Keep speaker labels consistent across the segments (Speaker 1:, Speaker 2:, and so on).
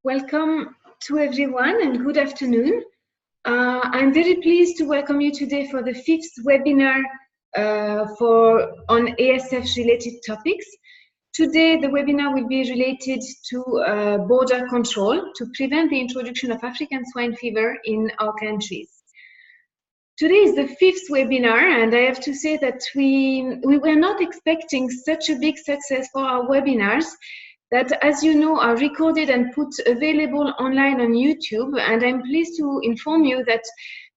Speaker 1: Welcome to everyone and good afternoon. I'm very pleased to welcome you today for the 5th webinar on ASF related topics. Today the webinar will be related to border control to prevent the introduction of African swine fever in our countries. Today is the 5th webinar, and I have to say that we were not expecting such a big success for our webinars that, as you know, are recorded and put available online on YouTube. And I'm pleased to inform you that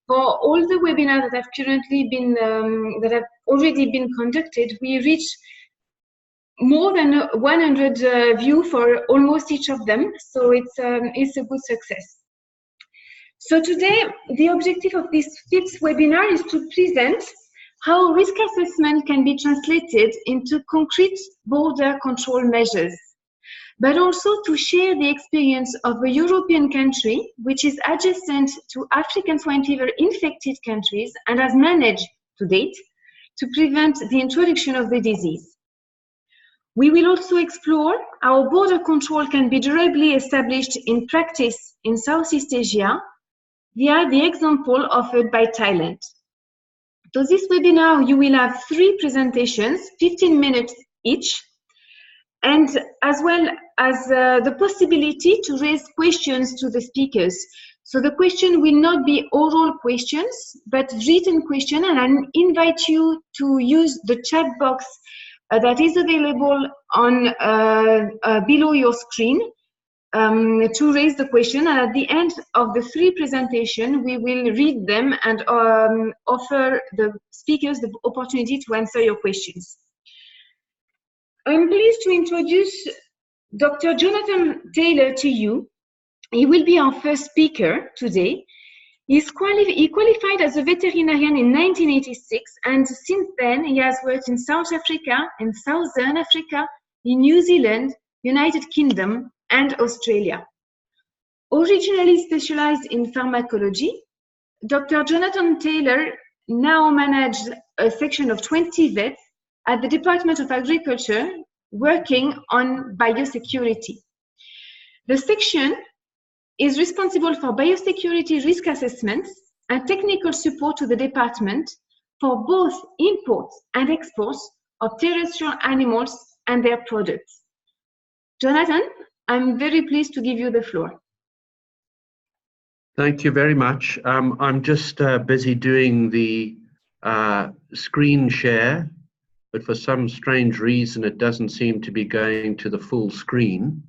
Speaker 1: for all the webinars that have currently been, that have already been conducted, we reached more than 100 views for almost each of them. So it's a good success. So today, the objective of this 5th webinar is to present how risk assessment can be translated into concrete border control measures, but also to share the experience of a European country which is adjacent to African swine fever infected countries and has managed to date to prevent the introduction of the disease. We will also explore how border control can be durably established in practice in Southeast Asia via the example offered by Thailand. So this webinar, you will have 3 presentations, 15 minutes each, and as well as the possibility to raise questions to the speakers. So the question will not be oral questions, but written question, and I invite you to use the chat box that is available on below your screen to raise the question. And at the end of the 3 presentations, we will read them and offer the speakers the opportunity to answer your questions. I'm pleased to introduce Dr. Jonathan Taylor to you. He will be our first speaker today. He qualified as a veterinarian in 1986, and since then he has worked in South Africa and Southern Africa, in New Zealand, United Kingdom, and Australia. Originally specialized in pharmacology, Dr. Jonathan Taylor now manages a section of 20 vets at the Department of Agriculture, working on biosecurity. The section is responsible for biosecurity risk assessments and technical support to the department for both imports and exports of terrestrial animals and their products. Jonathan, I'm very pleased to give you the floor.
Speaker 2: Thank you very much. I'm just busy doing the screen share, but for some strange reason it doesn't seem to be going to the full screen.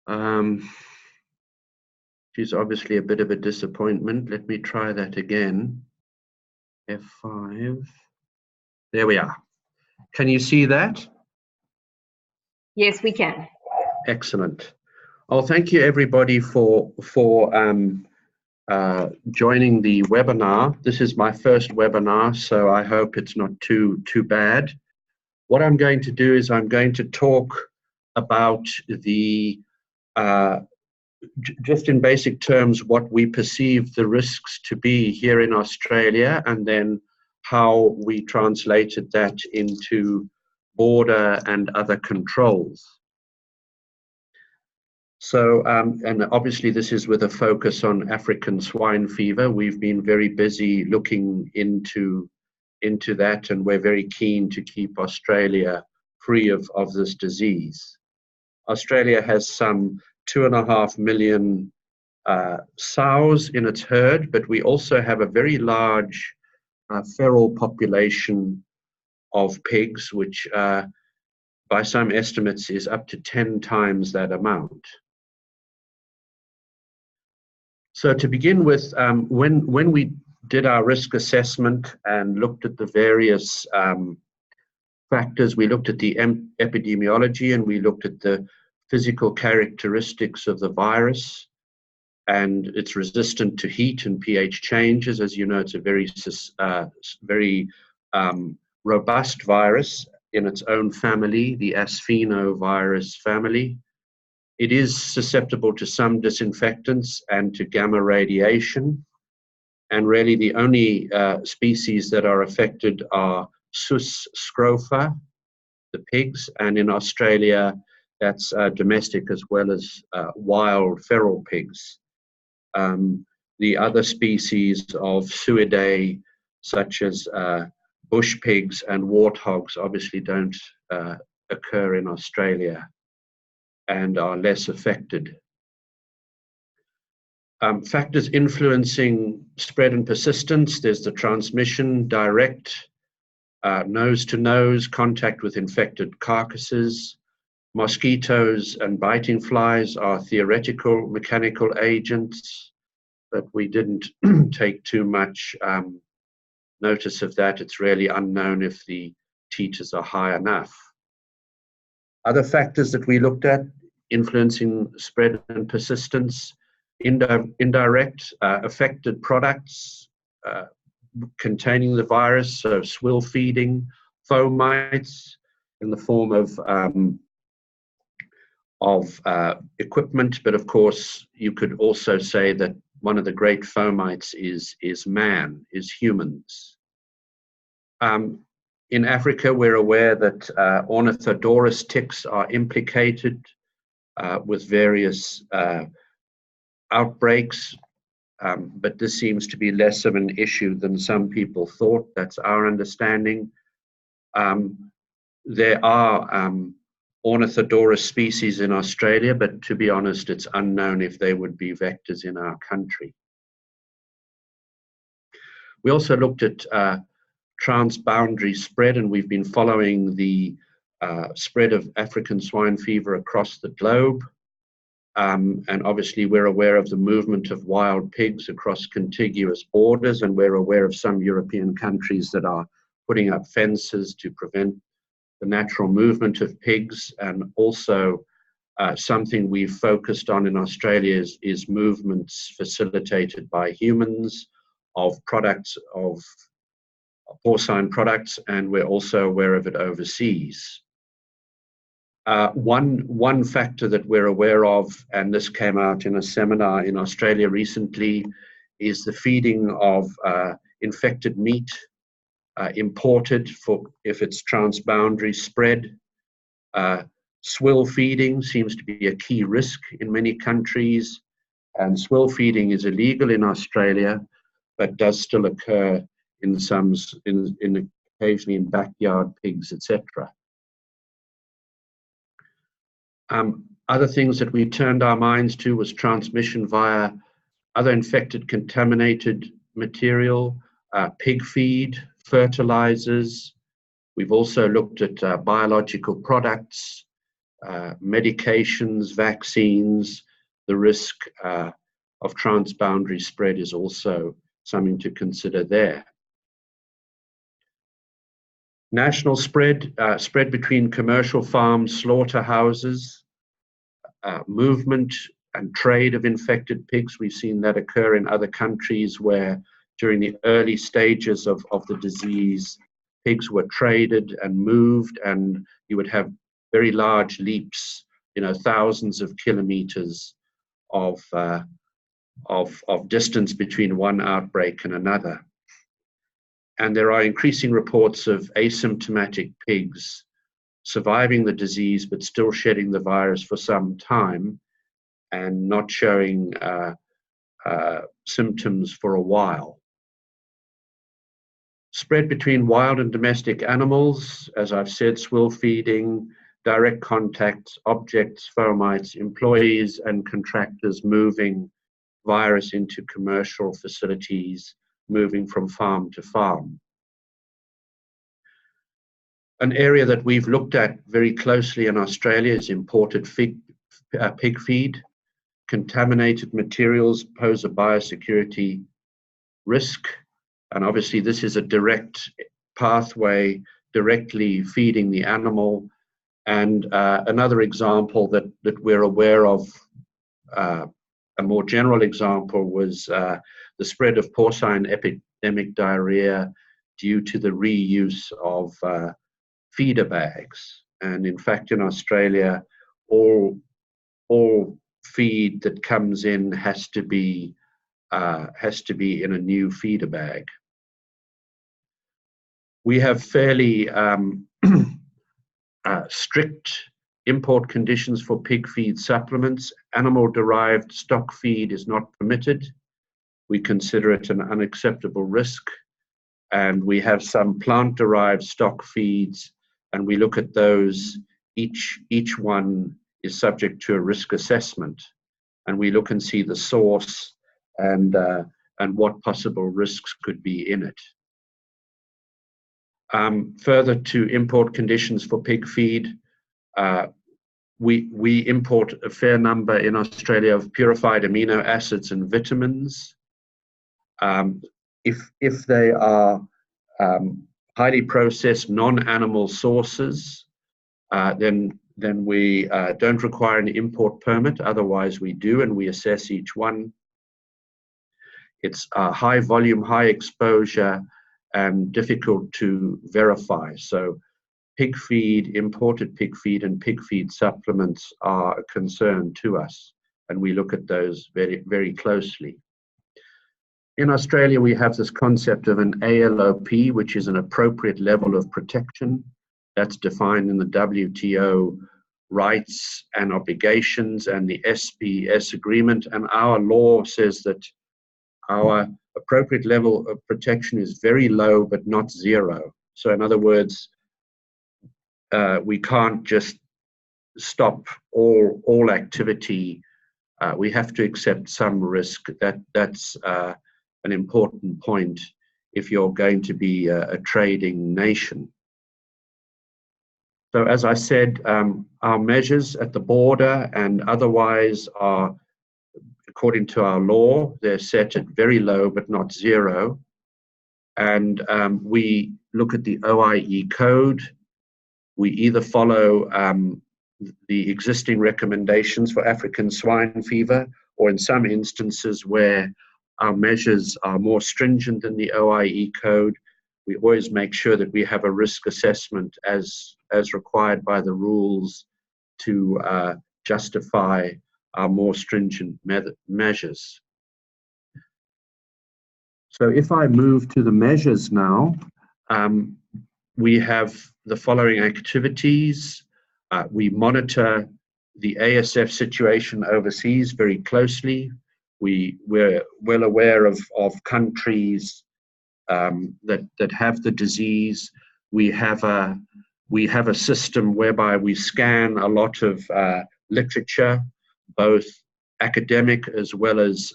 Speaker 2: Which is obviously a bit of a disappointment. Let me try that again. F5. There we are. Can you see that?
Speaker 1: Yes, we can.
Speaker 2: Excellent. Oh, thank you everybody for joining the webinar. This is my first webinar, so I hope it's not too bad. What I'm going to do is I'm going to talk about the just in basic terms what we perceive the risks to be here in Australia, and then how we translated that into border and other controls. So, and obviously this is with a focus on African swine fever. We've been very busy looking into that, and we're very keen to keep Australia free of this disease. Australia has some 2.5 million sows in its herd, but we also have a very large feral population of pigs, which by some estimates is up to 10 times that amount. So to begin with, when we did our risk assessment and looked at the various factors, we looked at the epidemiology and we looked at the physical characteristics of the virus, and it's resistant to heat and pH changes. As you know, it's a very robust virus in its own family, the ASFV family. It is susceptible to some disinfectants and to gamma radiation, and really the only species that are affected are Sus scrofa, the pigs, and in Australia That's domestic as well as wild feral pigs. The other species of Suidae, such as bush pigs and warthogs, obviously don't occur in Australia and are less affected. Factors influencing spread and persistence: there's the transmission, direct, nose-to-nose contact with infected carcasses. Mosquitoes and biting flies are theoretical mechanical agents, but we didn't take too much notice of that. It's really unknown if the titers are high enough. Other factors that we looked at influencing spread and persistence: indirect, affected products containing the virus, so swill feeding, fomites in the form of equipment, but of course you could also say that one of the great fomites is humans. In Africa, we're aware that ornithodoros ticks are implicated with various outbreaks, but this seems to be less of an issue than some people thought. That's our understanding. There are ornithodoros species in Australia, but to be honest, it's unknown if they would be vectors in our country. We also looked at transboundary spread, and we've been following the spread of African swine fever across the globe. And obviously we're aware of the movement of wild pigs across contiguous borders, and we're aware of some European countries that are putting up fences to prevent the natural movement of pigs. And also something we've focused on in Australia is movements facilitated by humans of products, of porcine products, and we're also aware of it overseas. One factor that we're aware of, and this came out in a seminar in Australia recently, is the feeding of infected meat imported for if it's transboundary spread. Swill feeding seems to be a key risk in many countries, and swill feeding is illegal in Australia, but does still occur in occasionally in backyard pigs, etc. Other things that we turned our minds to was transmission via other infected contaminated material, pig feed, fertilizers. We've also looked at biological products, medications, vaccines. The risk of transboundary spread is also something to consider there. National spread, spread between commercial farms, slaughterhouses, movement and trade of infected pigs. We've seen that occur in other countries where during the early stages of the disease, pigs were traded and moved, and you would have very large leaps, thousands of kilometers of distance between one outbreak and another. And there are increasing reports of asymptomatic pigs surviving the disease but still shedding the virus for some time and not showing symptoms for a while. Spread between wild and domestic animals, as I've said, swill feeding, direct contact, objects, fomites, employees and contractors moving virus into commercial facilities, moving from farm to farm. An area that we've looked at very closely in Australia is imported pig feed. Contaminated materials pose a biosecurity risk, and obviously this is a direct pathway directly feeding the animal. And another example that we're aware of, a more general example, was the spread of porcine epidemic diarrhea due to the reuse of feeder bags. And in fact, in Australia, all feed that comes in has to be in a new feeder bag. We have fairly strict import conditions for pig feed supplements. Animal-derived stock feed is not permitted. We consider it an unacceptable risk. And we have some plant-derived stock feeds, and we look at those. Each one is subject to a risk assessment, and we look and see the source and what possible risks could be in it. Further to import conditions for pig feed, we import a fair number in Australia of purified amino acids and vitamins. If they are highly processed non-animal sources, then we don't require an import permit. Otherwise we do, and we assess each one. It's high volume, high exposure, and difficult to verify. So pig feed, imported pig feed, and pig feed supplements are a concern to us, and we look at those very, very closely. In Australia, we have this concept of an ALOP, which is an appropriate level of protection. That's defined in the WTO rights and obligations and the SBS agreement. And our law says that our appropriate level of protection is very low, but not zero. So in other words, we can't just stop all activity. We have to accept some risk. That's an important point if you're going to be a trading nation. So as I said, our measures at the border and otherwise are, according to our law, they're set at very low but not zero. And we look at the OIE code. We either follow the existing recommendations for African swine fever, or in some instances where our measures are more stringent than the OIE code, we always make sure that we have a risk assessment as required by the rules to justify our more stringent measures. So if I move to the measures now, we have the following activities. We monitor the ASF situation overseas very closely. We're well aware of countries that have the disease. We have a system whereby we scan a lot of literature, both academic as well as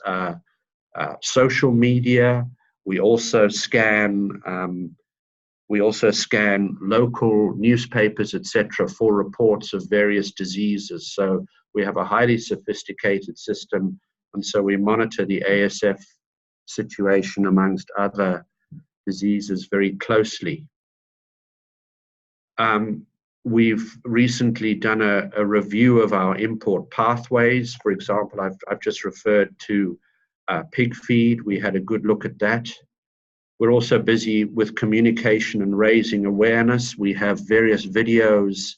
Speaker 2: social media. We also scan local newspapers, etc., for reports of various diseases. So we have a highly sophisticated system, and so we monitor the ASF situation amongst other diseases very closely. We've recently done a review of our import pathways. For example, I've just referred to pig feed. We had a good look at that. We're also busy with communication and raising awareness. We have various videos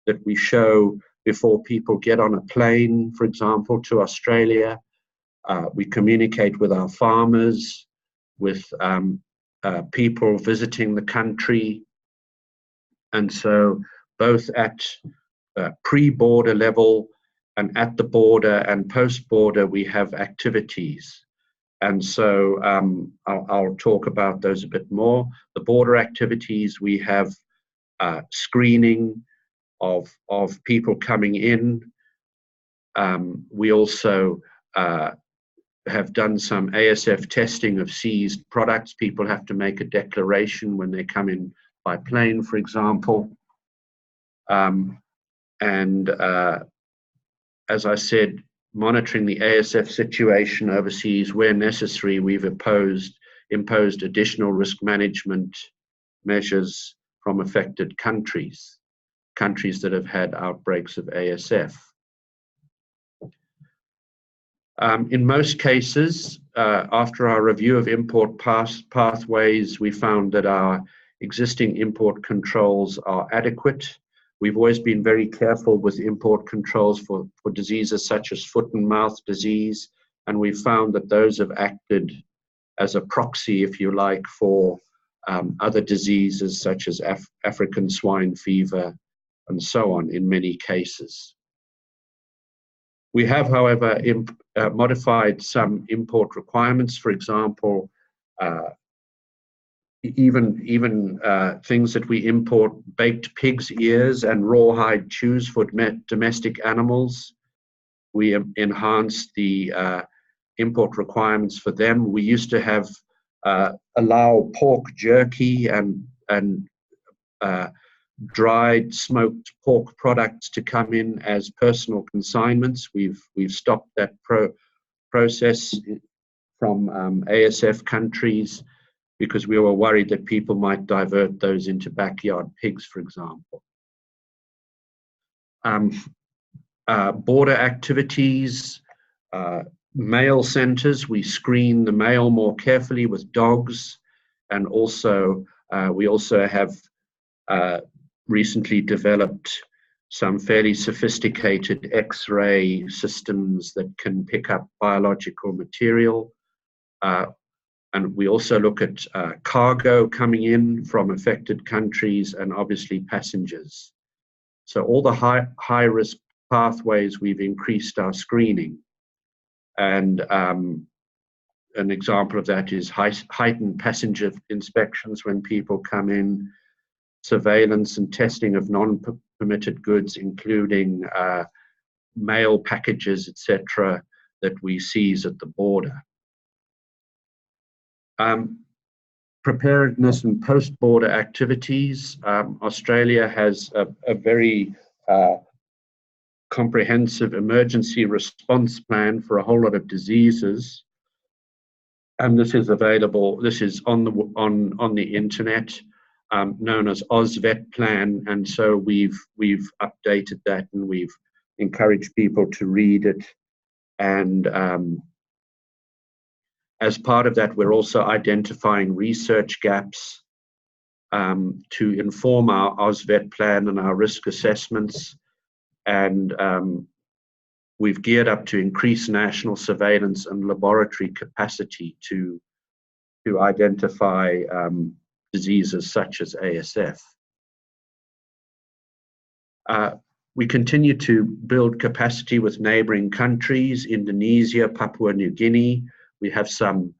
Speaker 2: that we show before people get on a plane, for example, to Australia. We communicate with our farmers, with people visiting the country. And so both at pre-border level and at the border and post-border, we have activities. And so I'll talk about those a bit more. The border activities, we have screening of people coming in. We also have done some ASF testing of seized products. People have to make a declaration when they come in by plane, for example. As I said, monitoring the ASF situation overseas. Where necessary, we've imposed additional risk management measures from affected countries that have had outbreaks of ASF. In most cases, after our review of import pathways, we found that our existing import controls are adequate. We've always been very careful with import controls for diseases such as foot and mouth disease, and we've found that those have acted as a proxy, if you like, for other diseases such as African swine fever and so on in many cases. We have, however, modified some import requirements. For example, even things that we import, baked pig's ears and rawhide chews for domestic animals. We enhanced the import requirements for them. We used to have allow pork jerky and dried smoked pork products to come in as personal consignments. We've stopped that process from ASF countries because we were worried that people might divert those into backyard pigs, for example. Border activities, mail centers, we screen the mail more carefully with dogs, and also we also have recently developed some fairly sophisticated X-ray systems that can pick up biological material. And we also look at cargo coming in from affected countries and obviously passengers. So all the high-risk pathways, we've increased our screening. And an example of that is heightened passenger inspections when people come in, surveillance and testing of non-permitted goods, including mail packages, etc., that we seize at the border. Preparedness and post-border activities. Australia has a very comprehensive emergency response plan for a whole lot of diseases, and this is available. This is on the internet. Known as ASFV plan, and so we've updated that, and we've encouraged people to read it. And as part of that, we're also identifying research gaps to inform our ASFV plan and our risk assessments. And we've geared up to increase national surveillance and laboratory capacity to identify diseases such as ASF. We continue to build capacity with neighboring countries, Indonesia, Papua New Guinea. We have some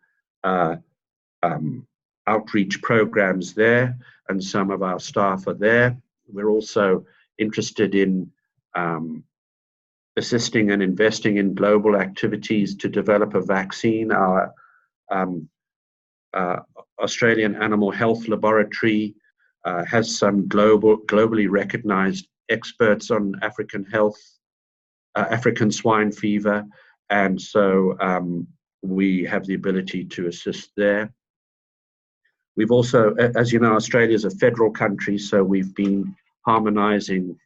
Speaker 2: outreach programs there, and some of our staff are there. We're also interested in assisting and investing in global activities to develop a vaccine. Our Australian Animal Health Laboratory has some globally recognized experts on African health, African swine fever, and so we have the ability to assist there. We've also, as you know, Australia is a federal country, so we've been harmonizing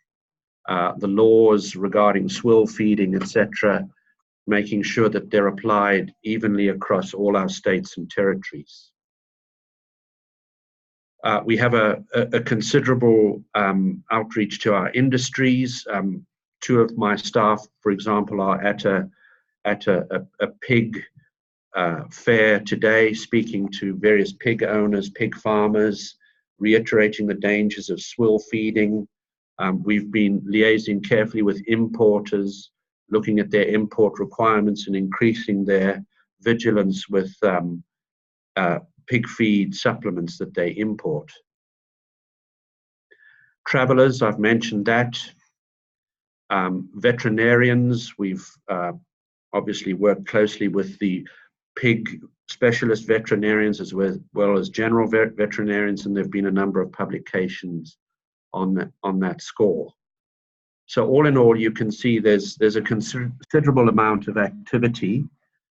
Speaker 2: the laws regarding swill feeding, etc., making sure that they're applied evenly across all our states and territories. We have a considerable outreach to our industries. Two of my staff, for example, are at a pig fair today, speaking to various pig owners, pig farmers, reiterating the dangers of swill feeding. We've been liaising carefully with importers, looking at their import requirements and increasing their vigilance with pig feed supplements that they import. Travelers, I've mentioned that. Veterinarians, we've obviously worked closely with the pig specialist veterinarians as well as general veterinarians, and there have been a number of publications on that score. So all in all, you can see there's a considerable amount of activity,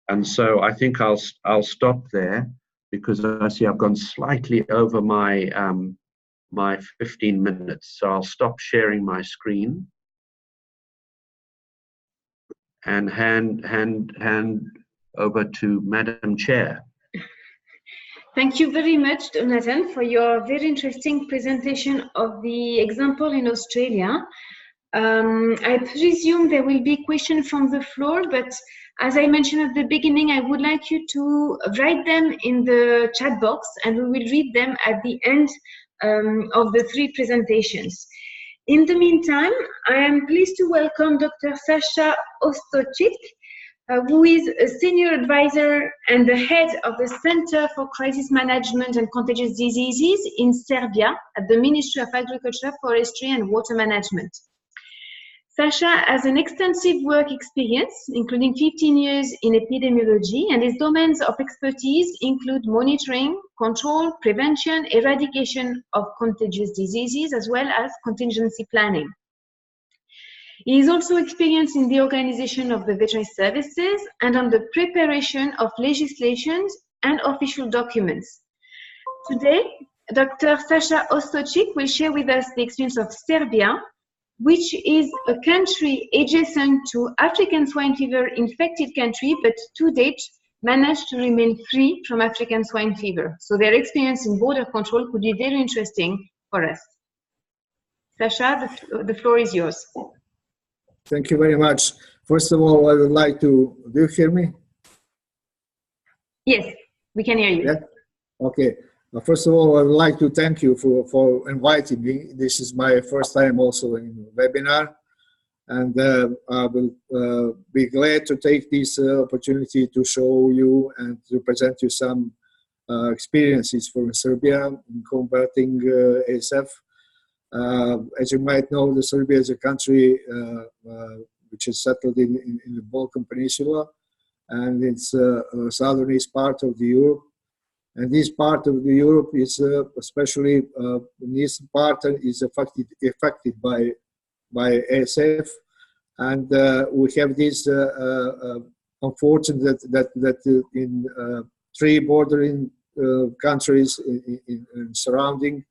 Speaker 2: and so I think I'll stop there, because I see I've gone slightly over my my 15 minutes. So I'll stop sharing my screen and hand over to Madam Chair.
Speaker 1: Thank you very much, Jonathan, for your very interesting presentation of the example in Australia. I presume there will be questions from the floor, but as I mentioned at the beginning, I would like you to write them in the chat box, and we will read them at the end of the three presentations. In the meantime, I am pleased to welcome Dr. Sasha Ostocic, who is a senior advisor and the head of the Center for Crisis Management and Contagious Diseases in Serbia at the Ministry of Agriculture, Forestry and Water Management. Sasha has an extensive work experience, including 15 years in epidemiology, and his domains of expertise include monitoring, control, prevention, eradication of contagious diseases, as well as contingency planning. He is also experienced in the organization of the veterinary services and on the preparation of legislations and official documents. Today, Dr. Sasha Ostocic will share with us the experience of Serbia, which is a country adjacent to African swine fever infected country, but to date managed to remain free from African swine fever. So their experience in border control could be very interesting for us. Sasha, the floor is yours.
Speaker 3: Thank you very much. First of all, I would like to, do you hear me?
Speaker 1: Yes, we can hear you.
Speaker 3: Yeah? Okay. First of all, I would like to thank you for inviting me. This is my first time also in a webinar, and I will be glad to take this opportunity to show you and to present you some experiences from Serbia in combating ASF. As you might know, Serbia is a country which is settled in the Balkan Peninsula, and it's southernmost part of the Europe. And this part of the Europe is especially this part is affected by ASF, and we have this unfortunate that in three bordering countries in surrounding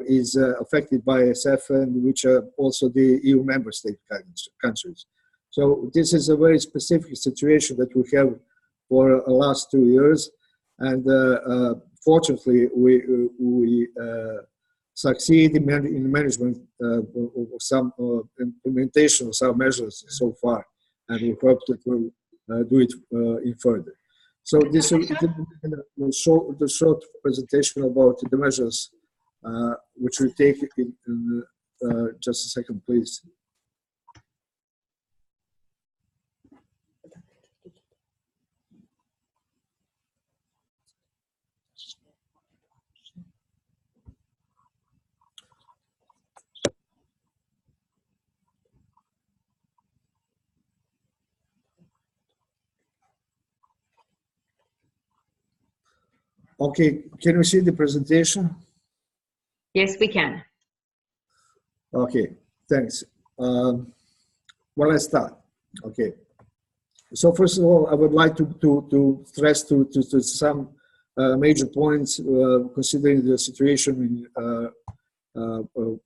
Speaker 3: is affected by ASF, and which are also the EU member state countries. So this is a very specific situation that we have for the last 2 years. And fortunately, we succeed in management of some implementation of some measures so far, and we hope that we'll do it in further. So this is the short presentation about the measures which we take in just a second, please. Okay, can you see the presentation?
Speaker 1: Yes, we can.
Speaker 3: Okay, thanks. Well, let's start. Okay. So first of all, I would like to stress to some major points considering the situation in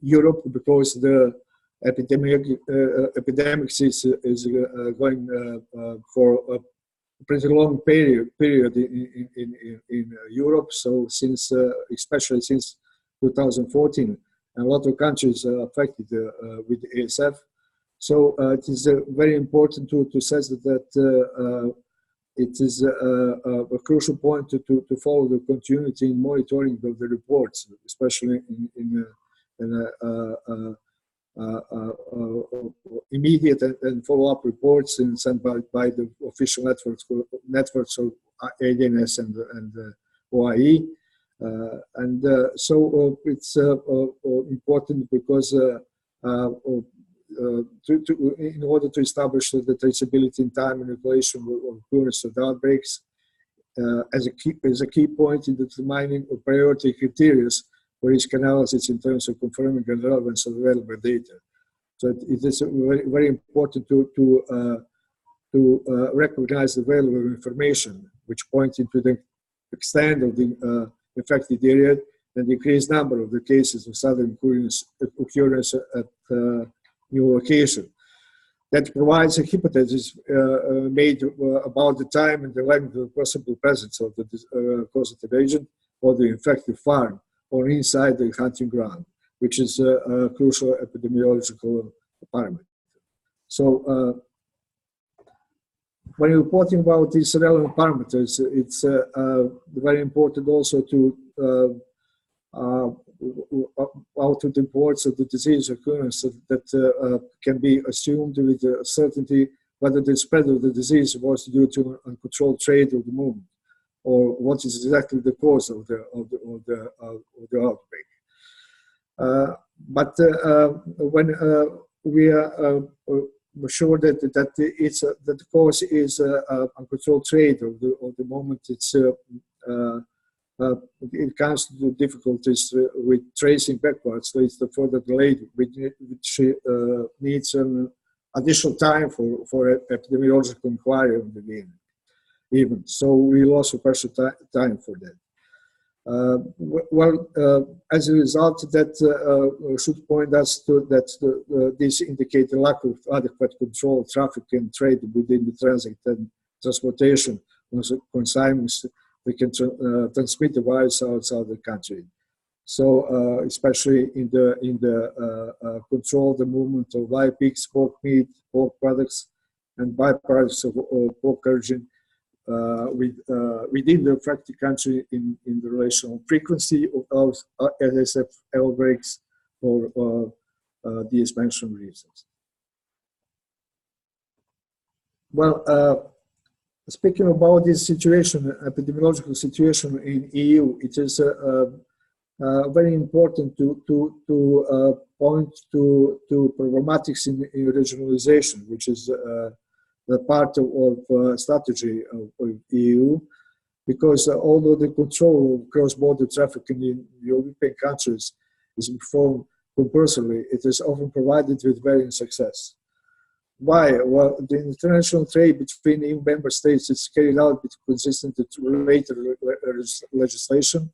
Speaker 3: Europe, because the epidemics is going for a pretty long period in Europe. So since especially since 2014, a lot of countries are affected with ASF. So it is very important to stress that it is a crucial point to follow the continuity in monitoring of the reports, especially in immediate and follow-up reports sent by the official networks of ADNS and OIE. So it's important because in order to establish the traceability in time and regulation of occurrence of outbreaks as a key point in determining a priority criteria for risk analysis in terms of confirming the relevance of available data. So it is very, very important to recognize the available information which points into the extent of the affected area and the increased number of the cases of sudden occurrence at new location. That provides a hypothesis made about the time and the length of possible presence of the causative agent or the infected farm or inside the hunting ground, which is a crucial epidemiological parameter. So when reporting about these relevant parameters, it's very important also to out of the reports of the disease occurrence that can be assumed with certainty whether the spread of the disease was due to uncontrolled trade of the movement, or what is exactly the cause of the outbreak. But when we are sure that the cause is uncontrolled trade of the moment, it comes to difficulties with tracing backwards, so it's the further delayed, which needs an additional time for epidemiological inquiry on the beginning. Even so, we lost a precious time for that. As a result, that should point us to that this indicates a lack of adequate control of traffic and trade within the transit and transportation consignments. We can transmit the virus outside the country. So, especially in the control the movement of live pigs, pork meat, pork products, and byproducts of pork origin within the affected country in the relation of frequency of ASF outbreaks for these mentioned reasons. Well, speaking about this situation, epidemiological situation in EU, it is very important to point to problematics in regionalization, which is the part of strategy of EU, because although the control of cross-border traffic in European countries is performed compulsorily, it is often provided with varying success. Why? Well, the international trade between EU member states is carried out with consistent related legislation,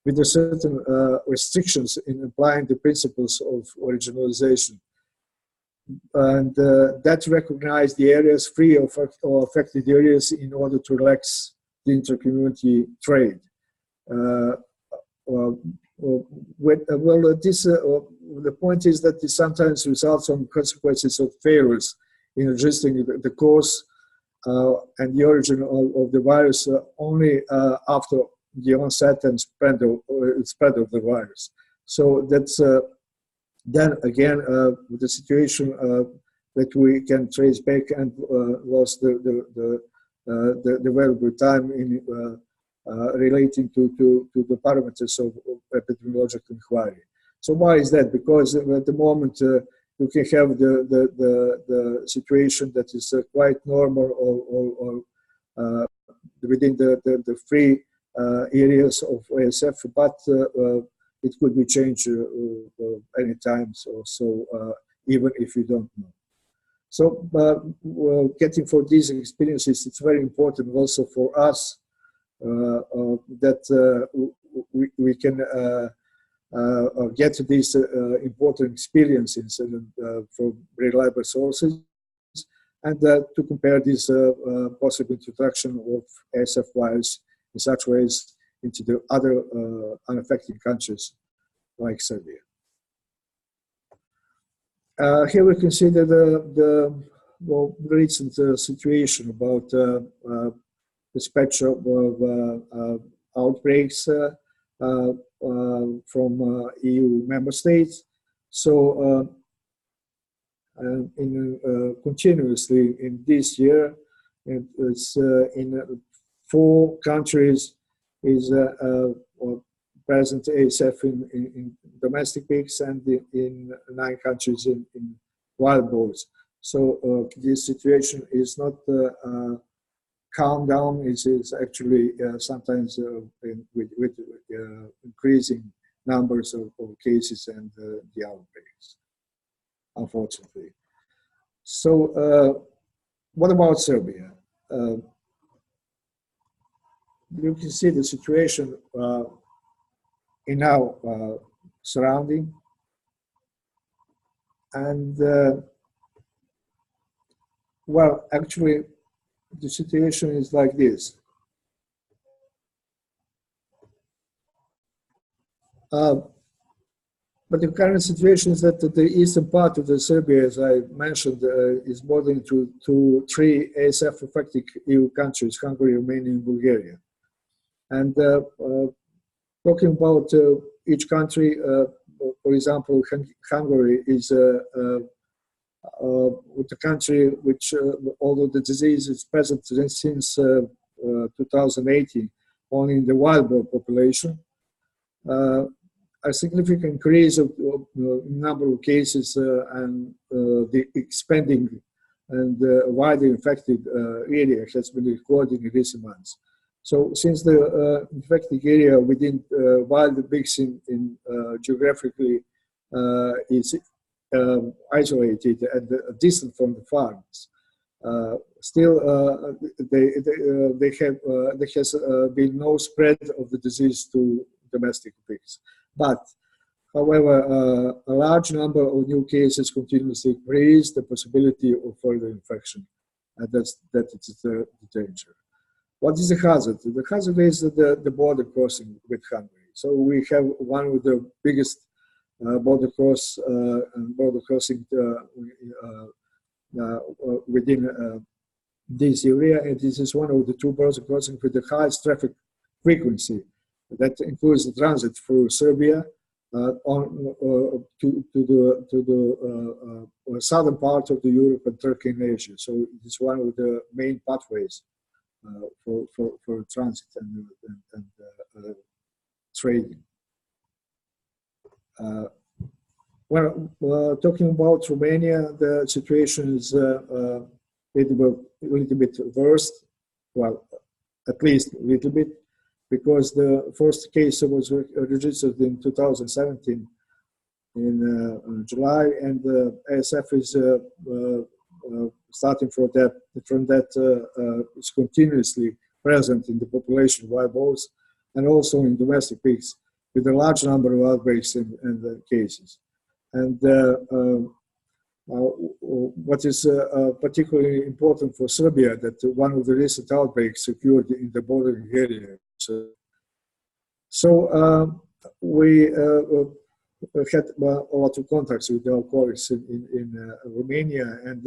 Speaker 3: with a certain restrictions in applying the principles of regionalization. And that recognize the areas free of affected areas in order to relax the intercommunity trade. The point is that this sometimes results on consequences of failures in registering the cause and the origin of the virus only after the onset and spread of the virus. So that's then again the situation that we can trace back and was the valuable time in relating to the parameters of epidemiological inquiry. So why is that? Because at the moment you can have the situation that is quite normal or within the free areas of ASF, but it could be changed anytime, so even if you don't know. So getting for these experiences, it's very important also for us that we can get these important experiences from reliable sources, and to compare this possible introduction of ASF virus in such ways into the other unaffected countries like Serbia. Here we consider the recent situation about the spectrum of outbreaks from EU member states. So continuously in this year, it's in 4 countries is present ASF in domestic pigs and in 9 countries in wild boars. So this situation is not calm down, it is actually sometimes with increasing numbers of cases and the outbreaks, unfortunately. So what about Serbia? You can see the situation in our surrounding, and well, actually the situation is like this. But the current situation is that the eastern part of the Serbia, as I mentioned, is bordering to 3 ASF affected EU countries: Hungary, Romania, and Bulgaria. And talking about each country, for example, Hungary is the country which, although the disease is present since 2018, only in the wild boar population, a significant increase of number of cases and the expanding and widely infected area has been recorded in recent months. So since the infected area within wild pigs in geographically is isolated and distant from the farms, still there has been no spread of the disease to domestic pigs. But however, a large number of new cases continuously raise the possibility of further infection, and that is the danger. What is the hazard? The hazard is the border crossing with Hungary. So we have one of the biggest border crossing within this area, and this is one of the two border crossings with the highest traffic frequency. That includes the transit through Serbia to the southern part of the Europe and Turkey and Asia. So it is one of the main pathways for transit and trading. Talking about Romania, the situation is a little bit worse. Well, at least a little bit, because the first case was registered in 2017 in July, and the ASF is starting from that is continuously present in the population of wild boars and also in domestic pigs, with a large number of outbreaks and cases. And what is particularly important for Serbia, that one of the recent outbreaks occurred in the bordering area. So we had a lot of contacts with our colleagues in Romania, and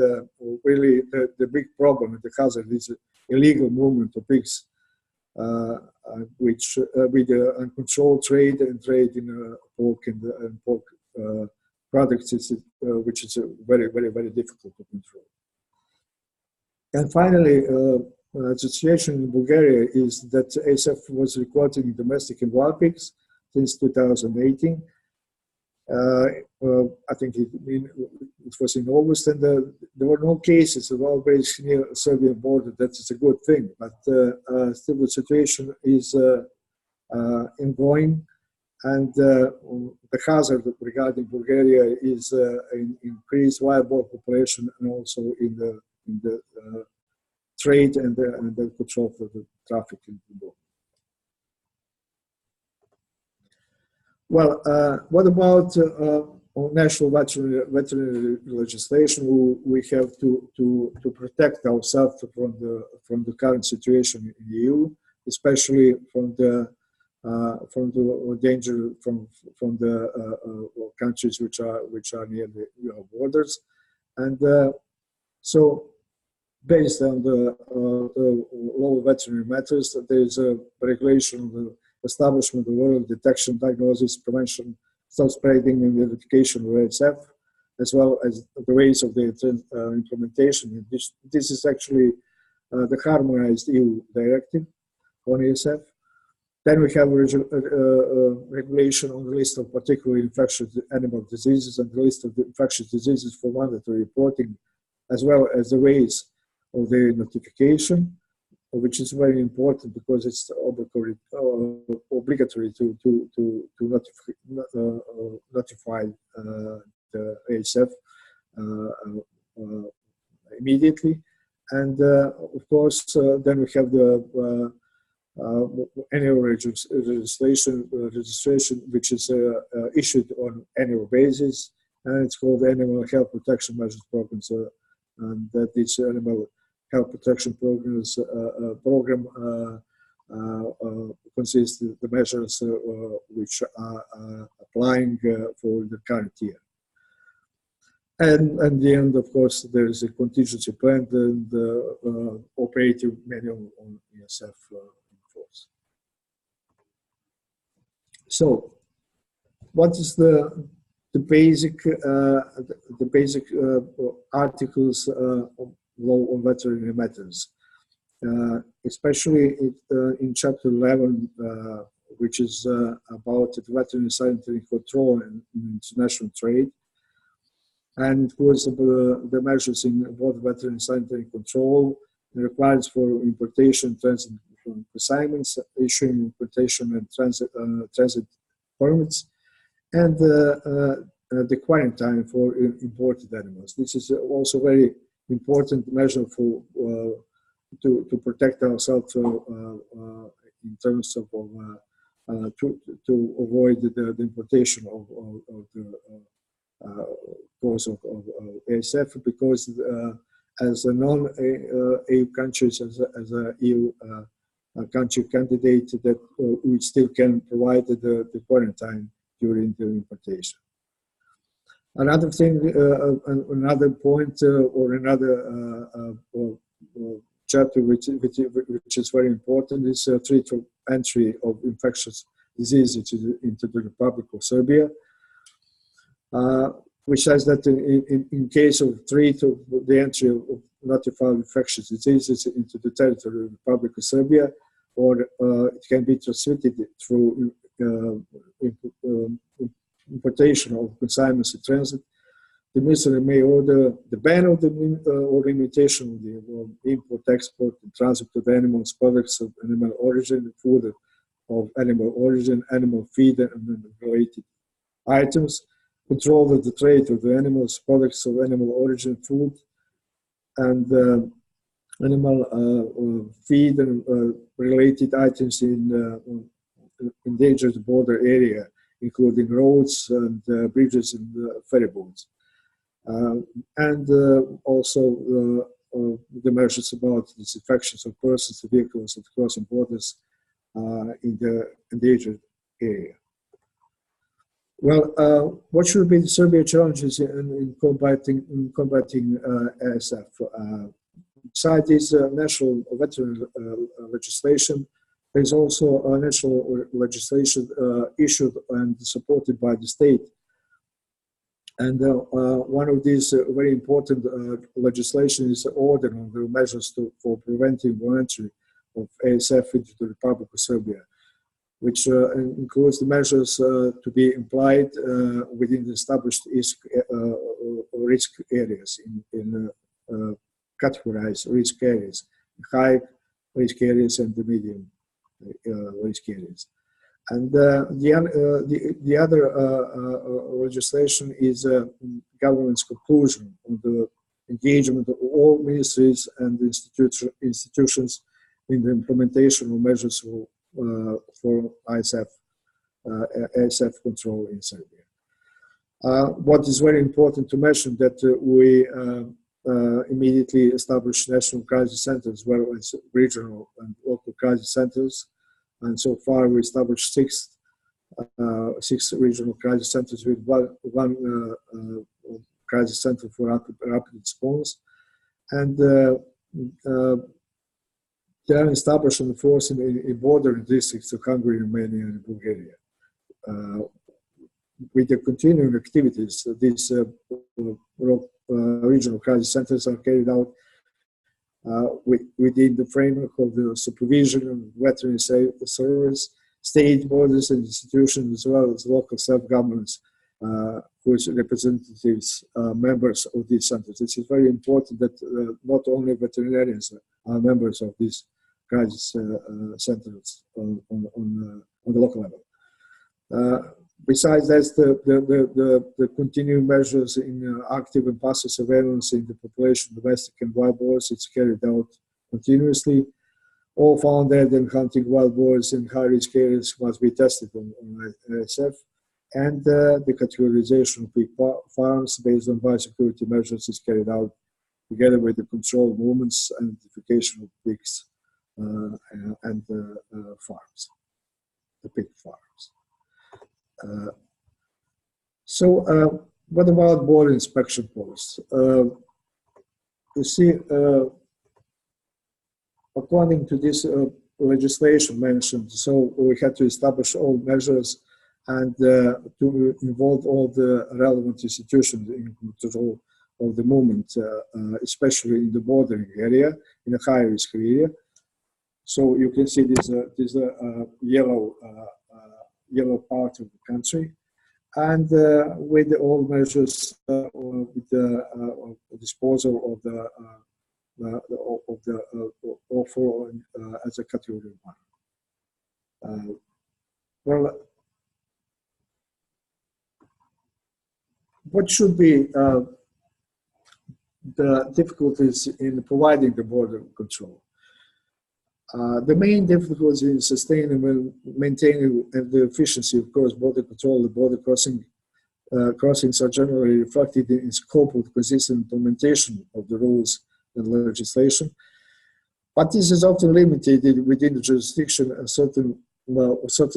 Speaker 3: really the big problem and the hazard is illegal movement of pigs, which with uncontrolled trade in pork and pork products, which is very, very, very difficult to control. And finally, the situation in Bulgaria is that ASF was recording domestic and wild pigs since 2018. I think it was in August, and there were no cases of outbreaks near the Serbian border. That is a good thing, but still the situation is ongoing, and the hazard regarding Bulgaria is increased wild boar population, and also in the trade and the control of the traffic in the border. Well, what about national veterinary legislation? We have to protect ourselves from the current situation in the EU, especially from the danger from the countries which are near the borders, and so based on the law of veterinary matters, there is a regulation of the establishment of early detection, diagnosis, prevention, self-spreading, and identification of ASF, as well as the ways of the implementation. This is actually the harmonized EU directive on ASF. Then we have a regulation on the list of particularly infectious animal diseases and the list of the infectious diseases for mandatory reporting, as well as the ways of their notification, which is very important because it's obligatory to notify the ASF immediately. And of course, then we have the annual registration, which is issued on annual basis, and it's called the Animal Health Protection Measures Program. So, and that is Animal Health Protection Programs program consists of the measures which are applying for the current year. And at the end, of course, there is a contingency plan and the operative manual on ASF in force. So, what is the basic articles of law on veterinary matters, especially in Chapter 11, which is about veterinary sanitary control and international trade, and was the measures in both veterinary sanitary control, the requirements for importation, transit assignments, issuing importation and transit permits, and the quarantine for imported animals. This is also very important measure for to protect ourselves in terms of to avoid the importation of the cause of ASF, because as a non-EU countries, as a EU country candidate, that we still can provide the quarantine during the importation. Another thing, another point, or another chapter which is very important is threat of entry of infectious diseases into the Republic of Serbia, which says that in case of threat of the entry of notified infectious diseases into the territory of the Republic of Serbia, or it can be transmitted through importation of consignments in transit, the Ministry may order the ban of the or limitation of the import, export, and transit of animals, products of animal origin, food of animal origin, animal feed, and related items, control of the trade of the animals, products of animal origin, food, and animal feed and related items in endangered border area, including roads and bridges and ferry boats. And also the measures about disinfections of persons, vehicles, and crossing borders in the endangered area. Well, what should be the Serbia challenges in combating ASF? Besides this national veterinary legislation, there is also a national legislation issued and supported by the state. And one of these very important legislation is the order on the measures for preventing entry of ASF into the Republic of Serbia, which includes the measures to be applied within the established risk areas, in categorized risk areas, high risk areas and the medium risk areas. And the other legislation is government's conclusion on the engagement of all ministries and institutions in the implementation of measures for ASF control in Serbia. What is very important to mention that we immediately established national crisis centers as well as regional and local crisis centers. And so far, we established six regional crisis centers with one crisis center for rapid response. And they are established and enforced in bordering districts of Hungary, Romania, and Bulgaria. With the continuing activities, these regional crisis centers are carried out within the framework of the supervision of veterinary service, state borders and institutions, as well as local self-governments, whose representatives are members of these centers. This is very important that not only veterinarians are members of these crisis centers on the local level. Besides that, the continuing measures in active and passive surveillance in the population, domestic and wild boars, it's carried out continuously. All found dead and hunting wild boars in high-risk areas must be tested on ASF, and the categorization of pig farms based on biosecurity measures is carried out together with the control movements and identification of pigs and farms, the pig farms. What about border inspection posts? You see, according to this legislation mentioned, so we had to establish all measures and to involve all the relevant institutions in control of the movement, especially in the bordering area, in a high-risk area. So you can see this yellow part of the country, and with all measures with the disposal of the offer as a category 1. Well, what should be the difficulties in providing the border control? The main difficulty in sustaining and maintaining the efficiency of cross-border control, the border crossings are generally reflected in scope of consistent implementation of the rules and legislation. But this is often limited within the jurisdiction of certain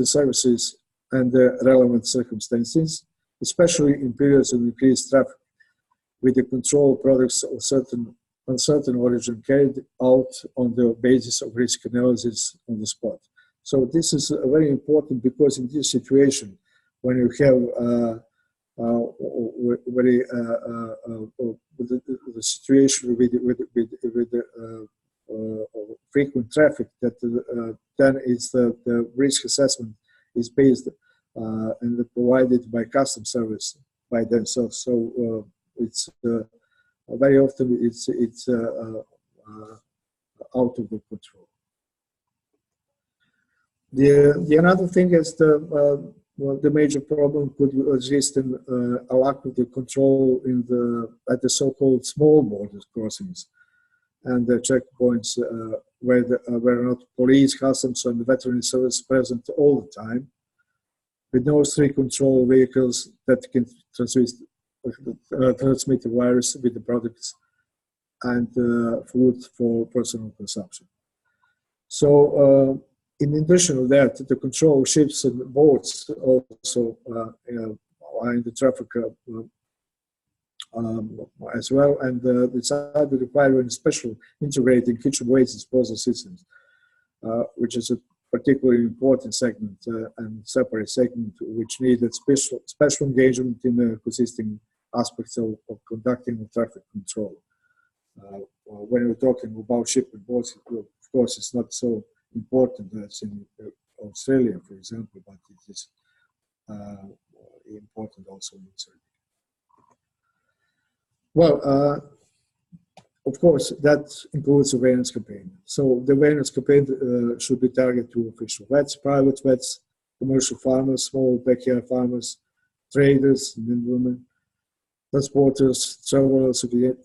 Speaker 3: services and the relevant circumstances, especially in periods of increased traffic, with the control products of uncertain origin carried out on the basis of risk analysis on the spot. So this is very important, because in this situation, when you have the situation with the frequent traffic, that then is the risk assessment is based and provided by customs service by themselves. So it's very often it's out of the control. The another thing is the major problem could exist in a lack of the control at the so-called small border crossings and the checkpoints where not police, customs, and the veterinary service present all the time, with no strict control vehicles that can transmit the virus with the products and food for personal consumption. So in addition to that, the control of ships and boats also are in the traffic as well, and decided requiring special integrated kitchen waste disposal systems, which is a particularly important segment and separate segment which needed special engagement in the consisting aspects of conducting traffic control. When we're talking about ship and boats, of course, it's not so important as in Australia, for example, but it is important also in Serbia. Well, of course, that includes awareness campaign. So the awareness campaign should be targeted to official vets, private vets, commercial farmers, small backyard farmers, traders, men and women, transporters, travel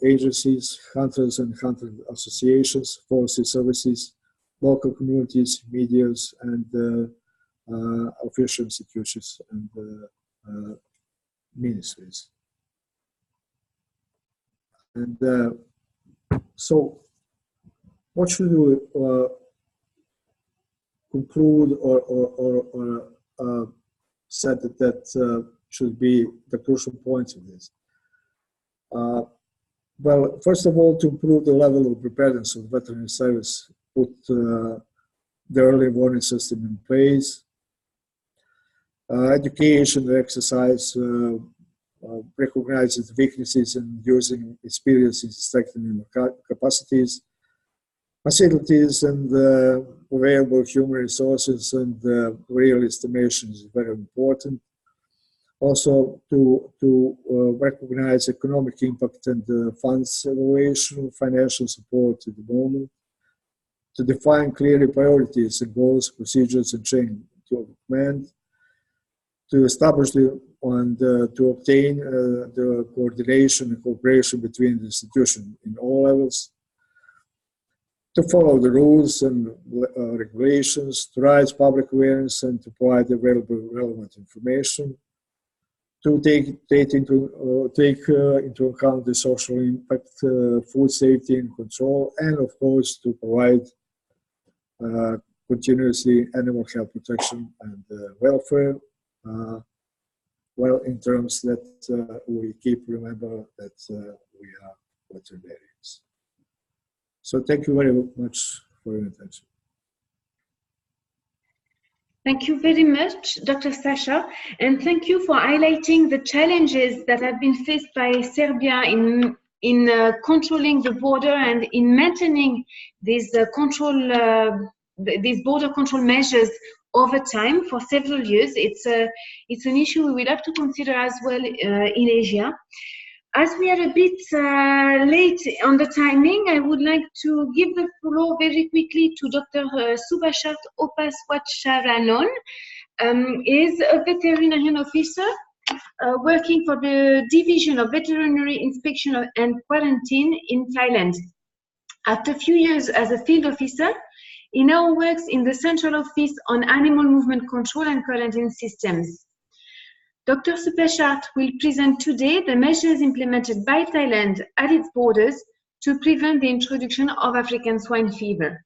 Speaker 3: agencies, hunters and hunter associations, forestry services, local communities, medias, and official institutions and ministries. And so, what should we conclude or said that should be the crucial points of this? Well, first of all, to improve the level of preparedness of the veterinary service, put the early warning system in place, education, exercise, recognizes weaknesses and using experience in strengthening capacities, facilities, and available human resources and real estimation is very important. Also, to recognize economic impact and funds evaluation, financial support at the moment, to define clearly priorities and goals, procedures, and chain of command, to establish and to obtain the coordination and cooperation between the institutions in all levels, to follow the rules and regulations, to raise public awareness and to provide available relevant information, to take into account the social impact, food safety and control, and of course to provide continuously animal health protection and welfare. Well, in terms that we keep remember that we are veterinarians. So thank you very much for your attention.
Speaker 1: Thank you very much, Dr. Sasha, and thank you for highlighting the challenges that have been faced by Serbia in controlling the border and in maintaining these these border control measures over time for several years. It's an issue we will have to consider as well in Asia. As we are a bit late on the timing, I would like to give the floor very quickly to Dr. Subhashat Opaswatcharanon. He is a veterinarian officer working for the Division of Veterinary Inspection and Quarantine in Thailand. After a few years as a field officer, he now works in the Central Office on Animal Movement Control and Quarantine Systems. Dr. Subhashat will present today the measures implemented by Thailand at its borders to prevent the introduction of African swine fever.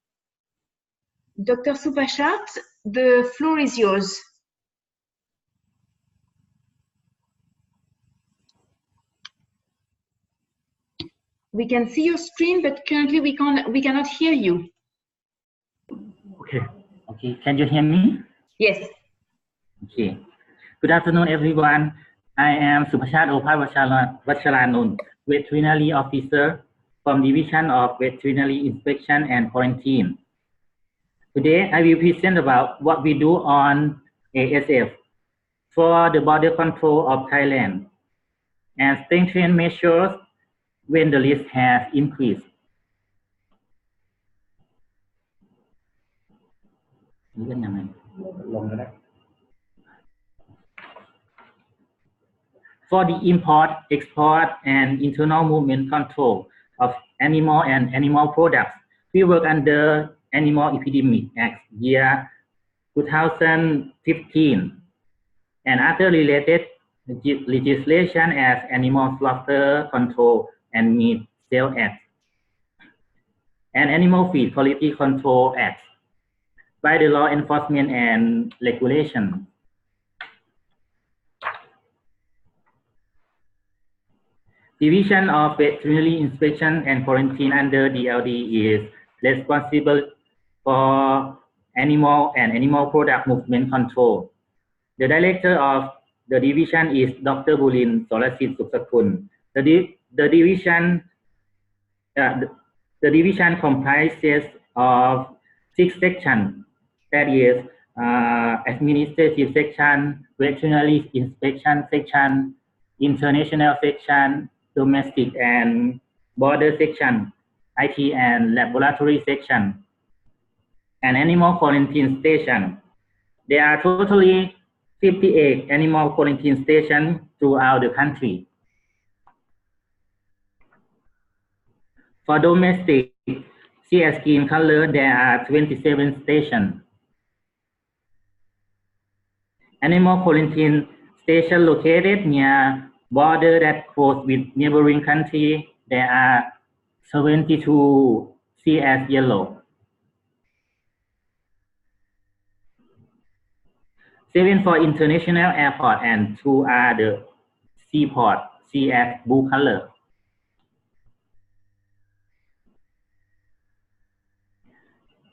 Speaker 1: Dr. Subhashat, the floor is yours. We can see your screen, but currently we cannot hear you.
Speaker 4: Okay. Can you hear me?
Speaker 1: Yes.
Speaker 4: Okay. Good afternoon, everyone. I am Subhashat Opaswatcharanon, veterinary officer from Division of Veterinary Inspection and Quarantine. Today, I will present about what we do on ASF for the border control of Thailand and strengthen measures when the risk has increased. For the import, export, and internal movement control of animal and animal products, we work under Animal Epidemic Act year 2015 and other related legislation as Animal Slaughter Control and Meat Sale Act and Animal Feed Quality Control Act by the law enforcement and regulation. Division of Veterinary Inspection and Quarantine under DLD is responsible for animal and animal product movement control. The director of the division is Dr. Bulin Sorasit Suksakun. The division comprises of 6 sections, that is administrative section, veterinary inspection section, international section, domestic and border section, IT and laboratory section, and animal quarantine station. There are totally 58 animal quarantine stations throughout the country. For domestic, see a scheme color, there are 27 stations. Animal quarantine station located near border that cross with neighboring country, there are 72 CS yellow. 7 for international airport and 2 are the seaport, CS blue color.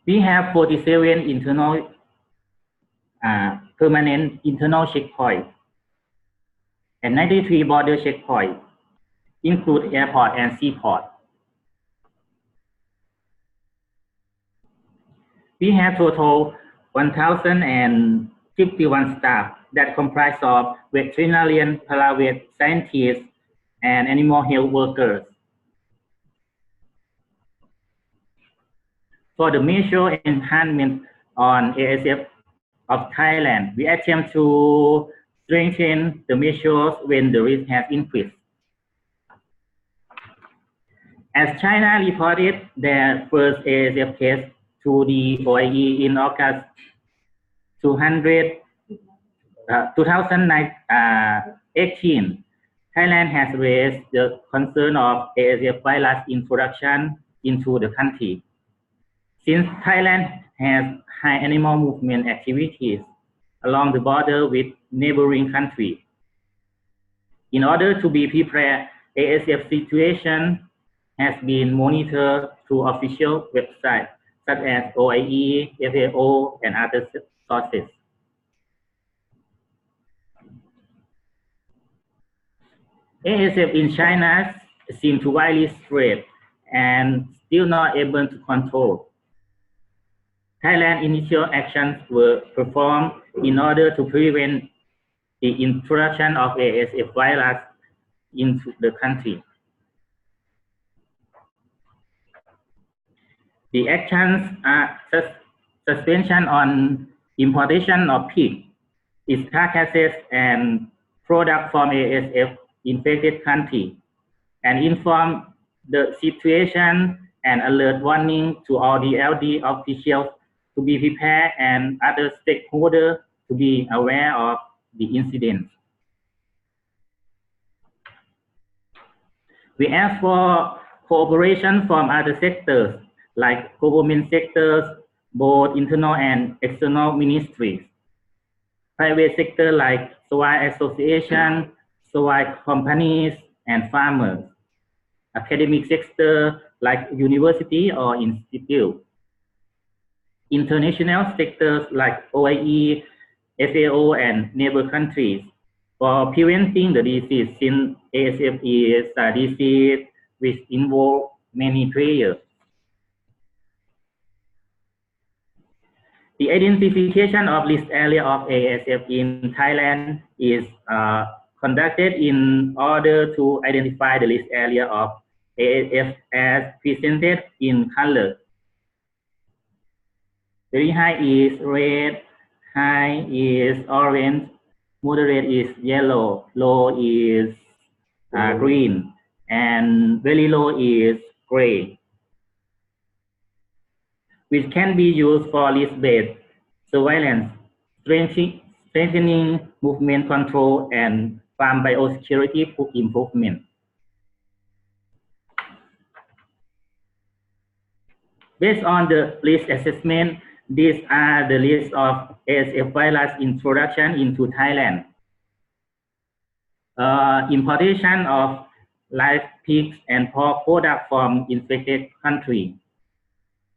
Speaker 4: We have 47 internal permanent internal checkpoints and 93 border checkpoints, include airport and seaport. We have total 1,051 staff that comprise of veterinarian, paravet scientists, and animal health workers. For the measure enhancement on ASF of Thailand, we attempt to strengthen the measures when the risk has increased. As China reported their first ASF case to the OIE in August 2018, Thailand has raised the concern of ASF virus introduction into the country. Since Thailand has high animal movement activities along the border with neighboring countries, in order to be prepared, ASF situation has been monitored through official websites such as OIE, FAO, and other sources. ASF in China seem to widely spread and still not able to control. Thailand initial actions were performed in order to prevent the introduction of ASF virus into the country. The actions are suspension on importation of pig, its carcasses and product from ASF infected country, and inform the situation and alert warning to all the LD officials to be prepared and other stakeholders to be aware of the incident. We ask for cooperation from other sectors like government sectors, both internal and external ministries, private sector like swine association, swine companies, and farmers, academic sector like university or institute, international sectors like OIE, FAO, and neighbor countries for preventing the disease, since ASF is a disease which involves many players. The identification of this area of ASF in Thailand is conducted in order to identify the list area of ASF as presented in color. Very high is red, high is orange, moderate is yellow, low is green, and very low is gray, which can be used for list-based surveillance, strengthening movement control, and farm biosecurity improvement. Based on the risk assessment, these are the list of ASF virus introduction into Thailand. Importation of live pigs and pork products from infected country,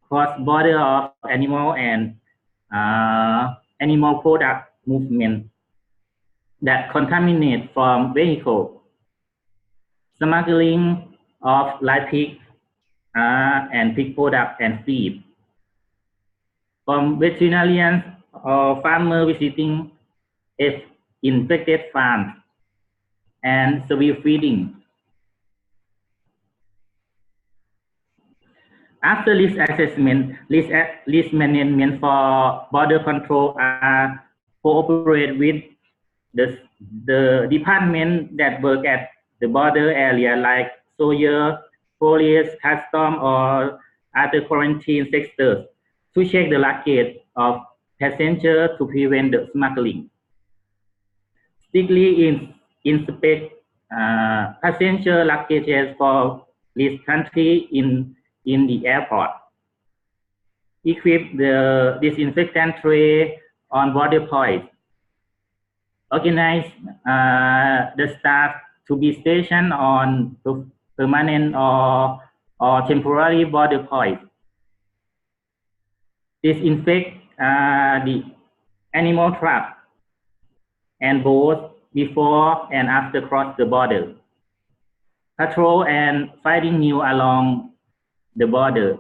Speaker 4: cross-border of animal and animal product movement that contaminate from vehicle, smuggling of live pig and pig product and feed, from veterinarians or farmer visiting infected farms, and severe feeding. After risk assessment, risk management for border control are cooperate with the department that work at the border area like soldier, police, custom, or other quarantine sectors to check the luggage of passengers to prevent the smuggling. Strictly inspect passenger luggages for this country in the airport. Equip the disinfectant tray on border points. Organize the staff to be stationed on permanent or temporary border points. Disinfect the animal trap and boats before and after cross the border. Patrol and finding new along the border.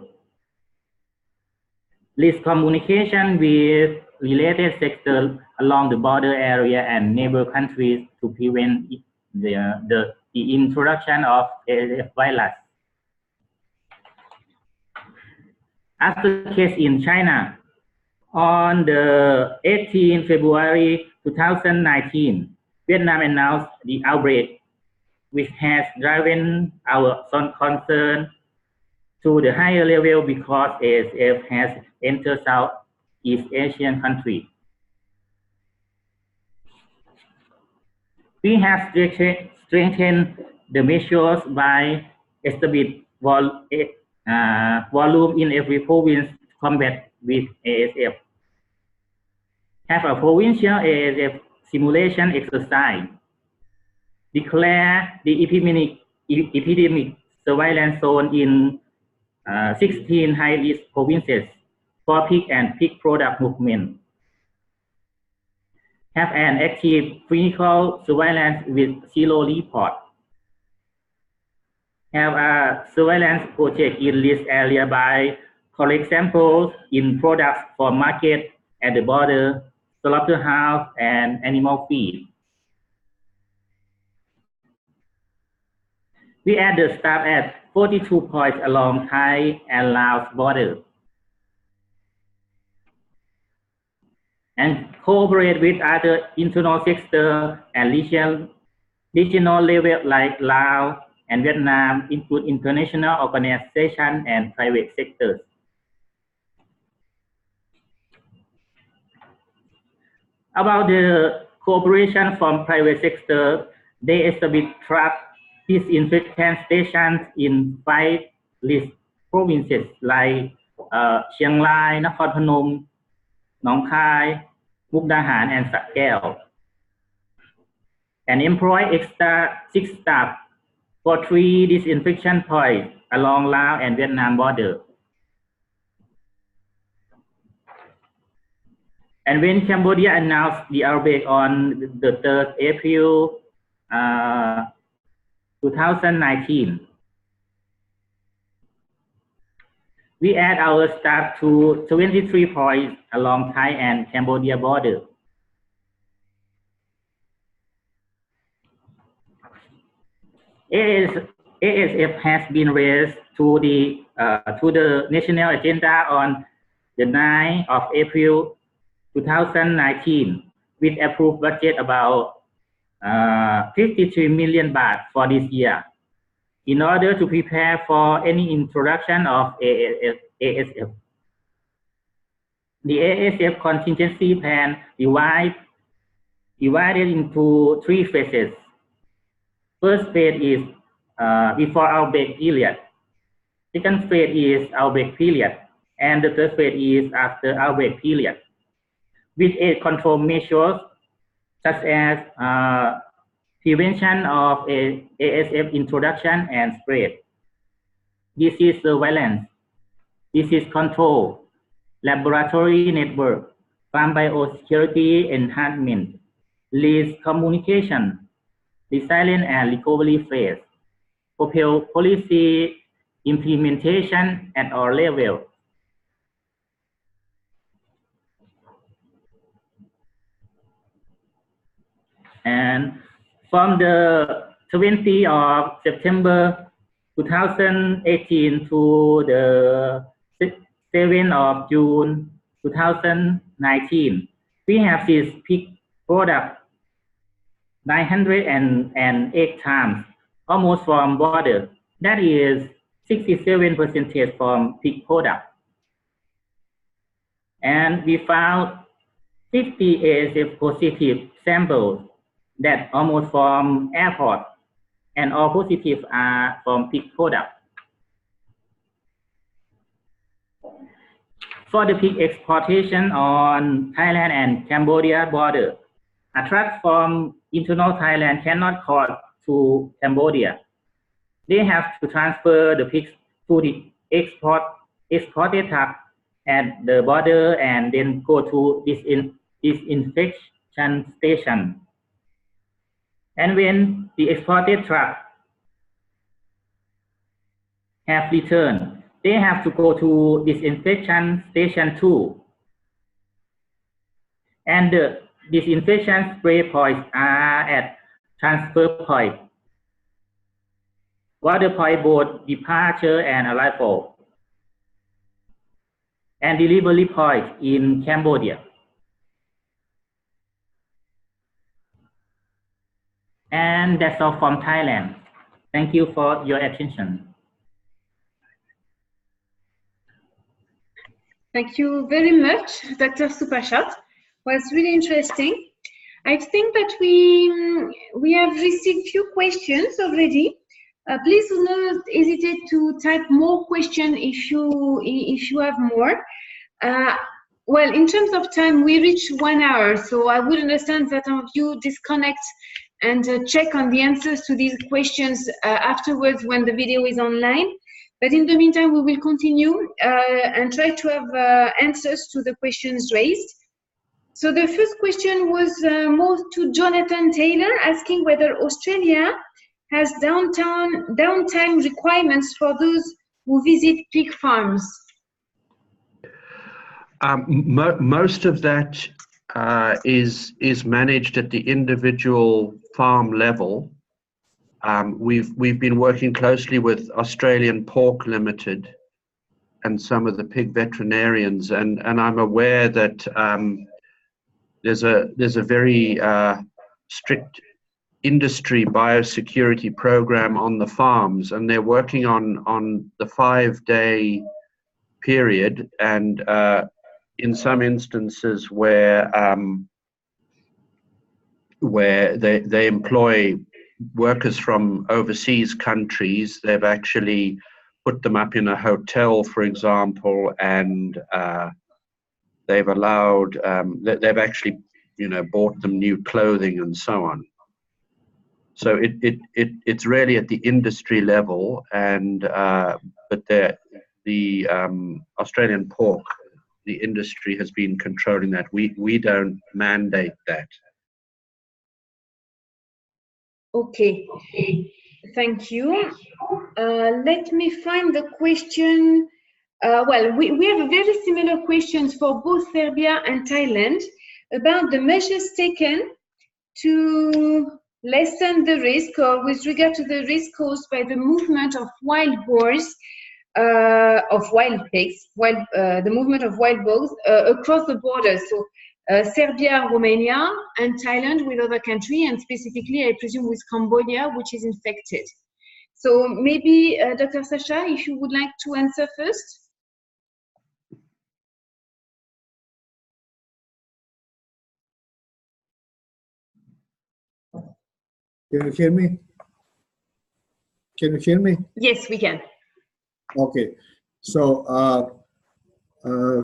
Speaker 4: Risk communication with related sectors along the border area and neighbor countries to prevent the introduction of ASF virus. After case in China, on the 18th February 2019, Vietnam announced the outbreak, which has driven our concern to the higher level because ASF has entered Southeast Asian countries. We have strengthened the measures by establishing volume in every province to combat with ASF. Have a provincial ASF simulation exercise. Declare the epidemic surveillance zone in 16 high-risk provinces for pig and pig product movement. Have an active clinical surveillance with zero report have a surveillance project in this area by collect samples in products for market at the border, slaughterhouse, and animal feed. We add the staff at 42 points along Thai and Laos border, and cooperate with other internal sector and regional level like Laos and Vietnam, include international organizations and private sectors. About the cooperation from private sector, they establish truck disinfectant stations in 5 list provinces like Chiang Rai, Nakhon Phanom, Nong Khai, Mukdahan, and Sakeo, and employ extra 6 staff for 3 disinfection points along Laos and Vietnam border. And when Cambodia announced the outbreak on the 3rd April 2019, we add our staff to 23 points along Thai and Cambodia border. ASF has been raised to the national agenda on the 9th of April 2019 with approved budget about 53 million baht for this year in order to prepare for any introduction of ASF. The ASF contingency plan divided into 3 phases. First phase is before outbreak period. Second phase is outbreak period. And the third phase is after outbreak period, with control measures such as prevention of ASF introduction and spread, disease surveillance, disease control, laboratory network, farm biosecurity enhancement, risk communication, resilience and recovery phase, propel policy implementation at all levels. And from the 20th of September 2018 to the 7th of June 2019, we have this peak product 908 times, almost from border. That is 67% from peak product. And we found 50 ASF positive samples that almost from airport, and all positive are from pig product. For the pig exportation on Thailand and Cambodia border, a truck from internal Thailand cannot cross to Cambodia. They have to transfer the pigs to the exported truck at the border and then go to disinfection station. And when the exported truck have returned, they have to go to disinfection station 2. And the disinfection spray points are at transfer point, water point both departure and arrival, and delivery point in Cambodia. And that's all from Thailand. Thank you for your attention.
Speaker 1: Thank you very much, Dr. Supachat. It was really interesting. I think that we have received few questions already. Please do not hesitate to type more questions if you have more. Well, in terms of time, we reach 1 hour, so I would understand that some of you disconnect and check on the answers to these questions afterwards when the video is online. But in the meantime, we will continue and try to have answers to the questions raised. So the first question was more to Jonathan Taylor, asking whether Australia has downtime requirements for those who visit pig farms?
Speaker 2: Most of that is managed at the individual farm level. We've been working closely with Australian Pork Limited and some of the pig veterinarians, and I'm aware that there's a very strict industry biosecurity program on the farms, and they're working on the 5-day period, and in some instances where they employ workers from overseas countries, they've actually put them up in a hotel, for example, and they've allowed they've actually bought them new clothing and so on. So it's really at the industry level, and but the Australian pork, the industry has been controlling that. We don't mandate that.
Speaker 1: Okay, thank you. Let me find the question. Well, we have very similar questions for both Serbia and Thailand about the measures taken to lessen the risk, or with regard to the risk caused by the movement of wild boars, of wild pigs, the movement of wild boars across the borders. So Serbia, Romania, and Thailand with other countries, and specifically, I presume, with Cambodia, which is infected. So maybe, Dr. Sasha, if you would like to answer first.
Speaker 3: Can you hear me? Can you hear me?
Speaker 1: Yes, we can.
Speaker 3: Okay. So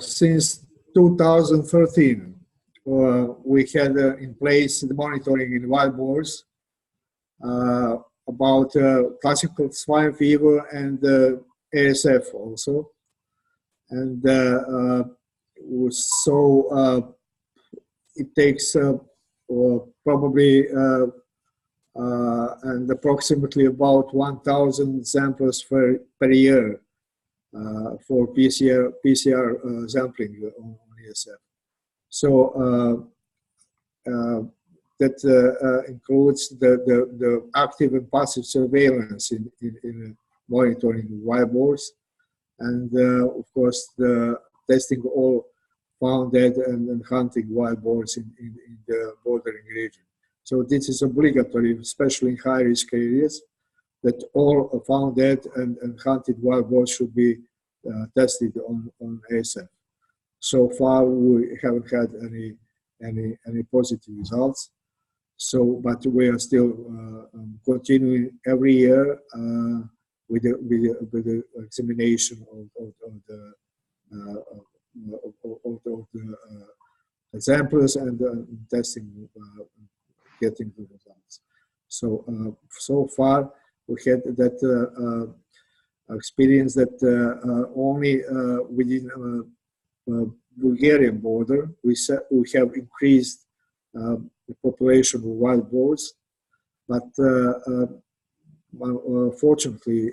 Speaker 3: since 2013, we had in place the monitoring in wild boars about classical swine fever and ASF also. And so it takes probably and approximately about 1,000 samples per year for PCR sampling on ASF. So that includes the active and passive surveillance in monitoring wild boars, and of course the testing all found dead and hunting wild boars in the bordering region. So this is obligatory, especially in high-risk areas, that all found dead and hunted wild boars should be tested on ASF. So far, we haven't had any positive results. So, but we are still continuing every year with the examination of the samples and testing, getting the results. So so far we had that experience that only within Bulgarian border we have increased the population of wild boars, but fortunately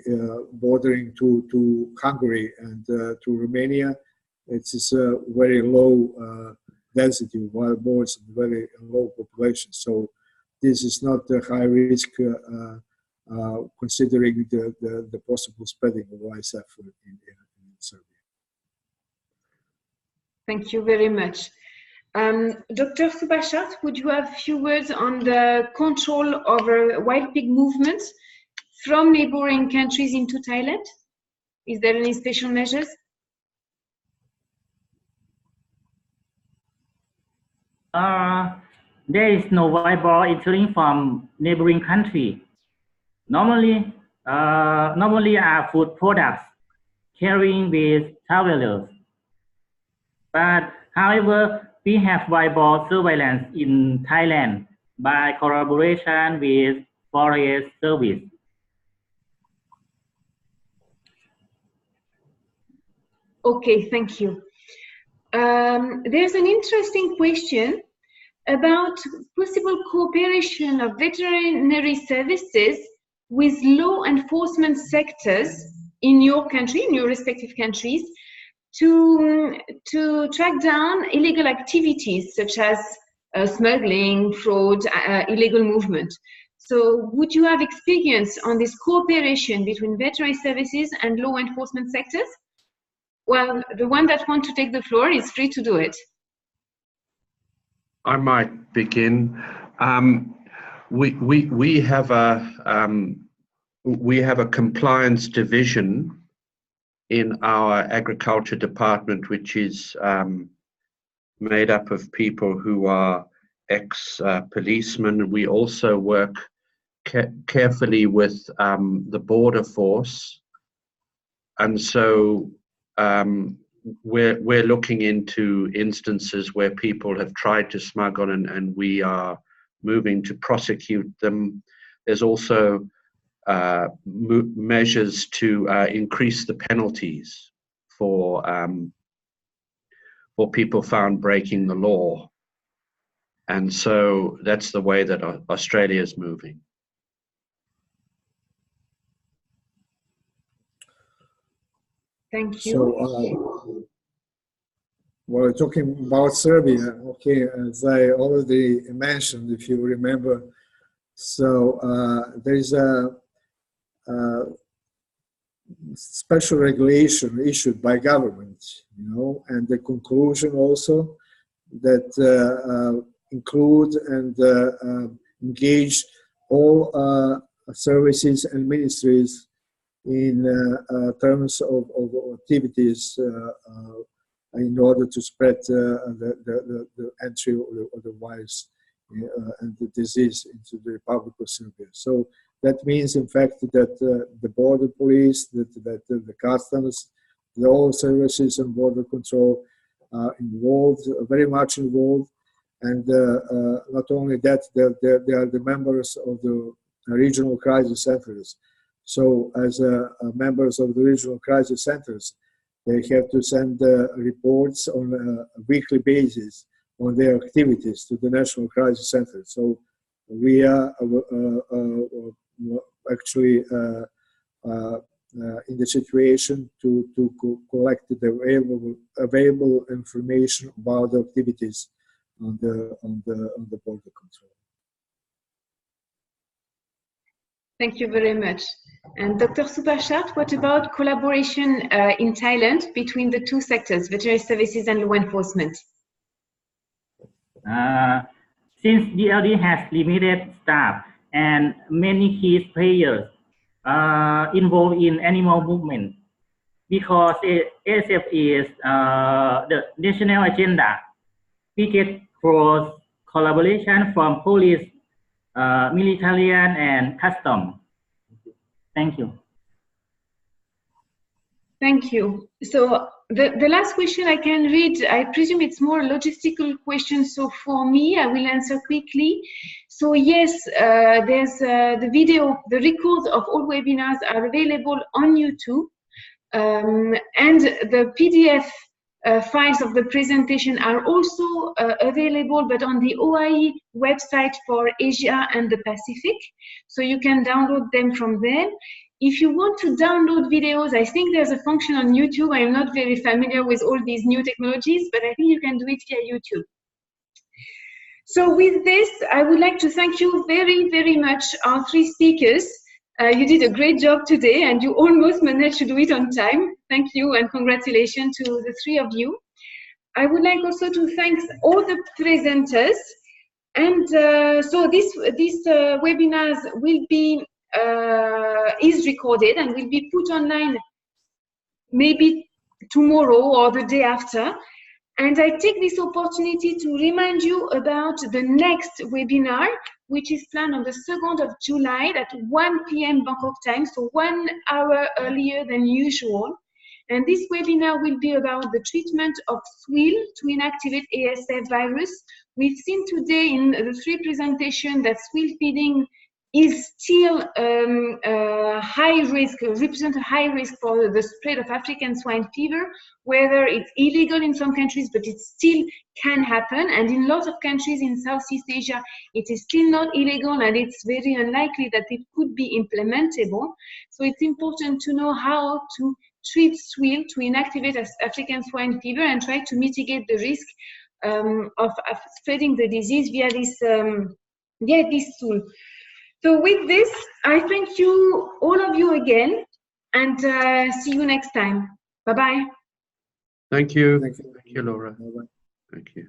Speaker 3: bordering to Hungary and to Romania, it is a very low density of wild boars and very low population. So this is not a high risk considering the possible spreading of ASF in Serbia.
Speaker 1: Thank you very much. Dr. Subhashat, would you have a few words on the control over wild pig movements from neighboring countries into Thailand? Is there any special measures?
Speaker 4: There is no wild boar entering from neighboring country. Normally are food products carrying with travelers. But however, we have wild boar surveillance in Thailand by collaboration with Forest Service.
Speaker 1: Okay, thank you. There's an interesting question about possible cooperation of veterinary services with law enforcement sectors in your country, in your respective countries, to track down illegal activities such as smuggling, fraud, illegal movement. So would you have experience on this cooperation between veterinary services and law enforcement sectors? Well, the one that wants to take the floor is free to do it.
Speaker 2: I might begin. We have a compliance division in our agriculture department, which is made up of people who are ex-policemen. We also work carefully with the border force, and so we're looking into instances where people have tried to smuggle, and we are moving to prosecute them. There's also measures to increase the penalties for people found breaking the law. And so that's the way that Australia is moving.
Speaker 1: Thank you.
Speaker 3: So, well, talking about Serbia, okay, as I already mentioned, if you remember, so there is a special regulation issued by government, you know, and the conclusion also that include and engage all services and ministries in terms of activities in order to spread the entry of the virus and the disease into the Republic of Serbia. So that means, in fact, that the border police, that the customs, all services and border control are involved, very much involved, and not only that, they are the members of the regional crisis centers. So, as members of the regional crisis centers, they have to send reports on a weekly basis on their activities to the National Crisis Center. So we are actually in the situation to collect the available information about the activities on the border control.
Speaker 1: Thank you very much. And Dr. Supachat, what about collaboration in Thailand between the two sectors, veterinary services and law enforcement?
Speaker 4: Since DLD has limited staff and many key players involved in animal movement, because ASF is the national agenda, we get close collaboration from police, military, and custom. Thank you.
Speaker 1: Thank you. So the last question I can read, I presume it's more logistical question. So for me, I will answer quickly. So yes, there's the video, the records of all webinars are available on YouTube. And the PDF files of the presentation are also available, but on the OIE website for Asia and the Pacific. So you can download them from there. If you want to download videos, I think there's a function on YouTube. I'm not very familiar with all these new technologies, but I think you can do it via YouTube. So with this, I would like to thank you very, very much, our three speakers. You did a great job today, and you almost managed to do it on time. Thank you, and congratulations to the three of you. I would like also to thank all the presenters. And so this webinars will be is recorded and will be put online maybe tomorrow or the day after. And I take this opportunity to remind you about the next webinar, which is planned on the 2nd of July at 1 p.m. Bangkok time, so 1 hour earlier than usual. And this webinar will be about the treatment of SWIL to inactivate ASF virus. We've seen today in the three presentations that SWIL feeding is still high risk, represent a high risk for the spread of African swine fever, whether it's illegal in some countries, but it still can happen. And in lots of countries in Southeast Asia, it is still not illegal, and it's very unlikely that it could be implementable. So it's important to know how to treat SWIL, to inactivate African swine fever, and try to mitigate the risk of spreading the disease via this tool. So with this, I thank you, all of you again, and see you next time. Bye-bye.
Speaker 2: Thank you.
Speaker 3: Thank you.
Speaker 2: Thank you, Laura.
Speaker 3: Bye-bye.
Speaker 2: Thank you.